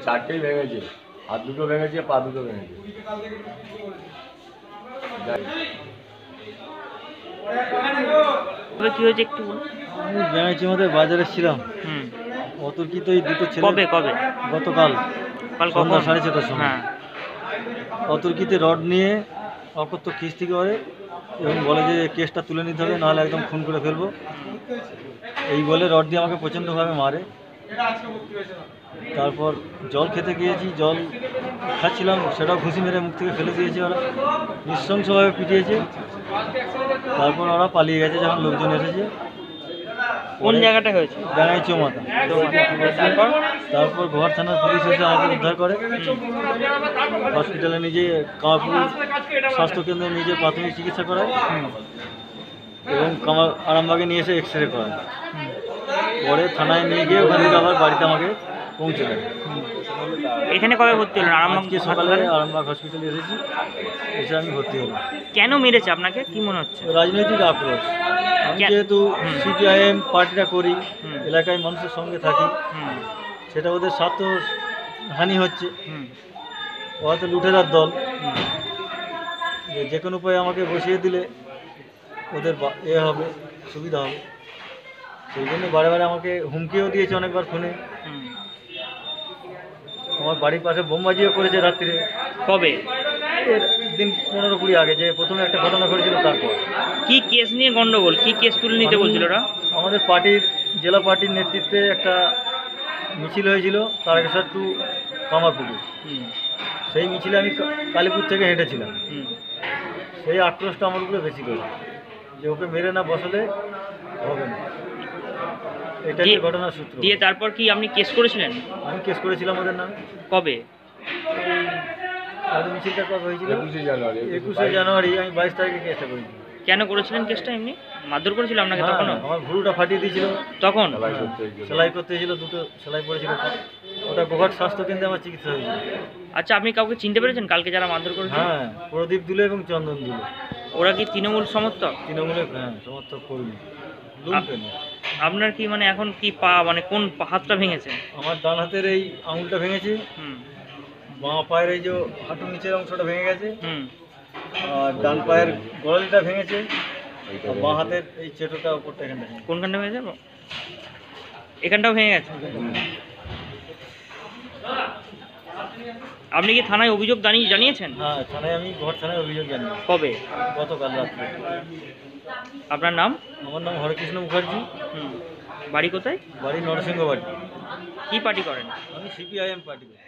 চারটেই ভেঙেছে, হাত দুটো ভেঙেছে, পা দুটো ভেঙেছে। কি হয়েছে একটু আমি ব্যাঙাইচির মধ্যে বাজারে ছিলাম। অতর্কিত এই দুটো ছেলে কবে গতকাল সন্ধ্যা 6:30টার সময় অতর্কিত রড নিয়ে অকথ্য খিস্তি করে এবং বলে যে কেসটা তুলে নিতে হবে, নাহলে একদম খুন করে ফেলবো। এই বলে রড দিয়ে আমাকে প্রচণ্ডভাবে মারে। তারপর জল খেতে গিয়েছি, জল খাচ্ছিলাম, সেটাও ঘুষি মেরে মুখ থেকে ফেলে দিয়েছে। ওরা নৃশংসভাবে পিটিয়েছে। তারপর ওরা পালিয়ে গেছে যখন লোকজন এসেছে। কোন জায়গাটা হয়েছে? ব্যাঙাই চৌমাথা। তারপর ঘর থানার পুলিশ এসে আমাকে উদ্ধার করে। হসপিটালে নিজে কামারপুর স্বাস্থ্যকেন্দ্রে নিজে প্রাথমিক চিকিৎসা করায় এবং আরামবাগে নিয়ে এসে এক্স-রে করায়। পরে থানায় নিয়ে গিয়ে ওখান থেকে আবার বাড়িতে আমাকে পৌঁছে দেয়। এখানে কবে ভর্তি হলেন? আজকে সকালে আরামবাগ হসপিটালে এসেছি, এসে আমি ভর্তি হলাম। কেন মেরেছে আপনাকে, কি মনে হচ্ছে? রাজনৈতিক আক্রোশ। আমি যেহেতু সিপিআইএম পার্টিটা করি, এলাকায় মানুষের সঙ্গে থাকি, সেটা ওদের স্বার্থ হানি হচ্ছে। ওরা তো লুটেরার দল, যে কোনো উপায়ে আমাকে বসিয়ে দিলে ওদের হবে, সুবিধা হবে। সেই জন্য বারে বারে আমাকে হুমকিও দিয়েছে অনেকবার ফোনে। আমার বাড়ির পাশে বোমবাজিও করেছে রাত্রিরে। কবে? এর দিন 15-20 আগে, যে প্রথমে একটা ঘটনা ঘটেছিল। তারপর কি কেস নিয়ে গন্ডগোল, কি কেস তুলে নিতে বলছিল ওরা? আমাদের পার্টির জেলা পার্টির নেতৃত্বে একটা মিছিল হয়েছিল তারকেশ্বর টু কামারপুকুর। সেই মিছিলে আমি কালীপুর থেকে হেঁটেছিলাম। সেই আক্রোশটা আমার উপরে বেশি করে, যে ওকে মেরে না বসালে হবে না। এটাই ঘটনার সূত্র। দিয়ে তারপর কি আপনি কেস করেছিলেন? আমি কেস করেছিলাম ওদের নামে। কবে? মিছিলটা কবে হয়েছিল? 21শে জানুয়ারি। আমি 22 তারিখে কেসটা করেছি। কেন করেছিলেন কেসটা? এমনি মারধর করেছিল আপনাকে তখন? আমার ভুরুটা ফাটিয়ে দিয়েছিল তখন। সেলাই করতে হয়েছিল, দুটো সেলাই পড়েছিল। ওটা গোঘাট স্বাস্থ্যকেন্দ্রে আমার চিকিৎসা হয়েছিল। আচ্ছা, আপনি কাউকে চিনতে পেরেছেন কালকে যারা মারধর করেছে? হ্যাঁ, প্রদীপ দুলে এবং চন্দন দুলে। ওরা কি তৃণমূল সমর্থক? তৃণমূলের সমর্থক কর্মী। আপনার কি মানে এখন কি পা, মানে কোন হাতটা ভেঙেছে? আমার ডান হাতের এই আঙুলটা ভেঙেছে, বাঁ পায়ের এই যে হাঁটুর নিচের অংশটা ভেঙে গেছে, আর ডান পায়ের গোড়ালিটা ভেঙেছে, আর বাঁ হাতের এই চেটোটা উপরটা এখানটা। কোনখানটা ভেঙেছে? এখানটাও ভেঙে গেছে। আপনি কি থানায় অভিযোগ জানিয়েছেন? হ্যাঁ, থানায় আমি ঘর থানায় অভিযোগ জানিয়েছি। কবে? গতকাল রাত্রে। আপনার নাম? আমার নাম হরেকৃষ্ণ মুখার্জি। বাড়ি কোথায়? বাড়ি নরসিংহ বাড়ি। কি পার্টি করেন? আমি সিপিআইএম পার্টি করি।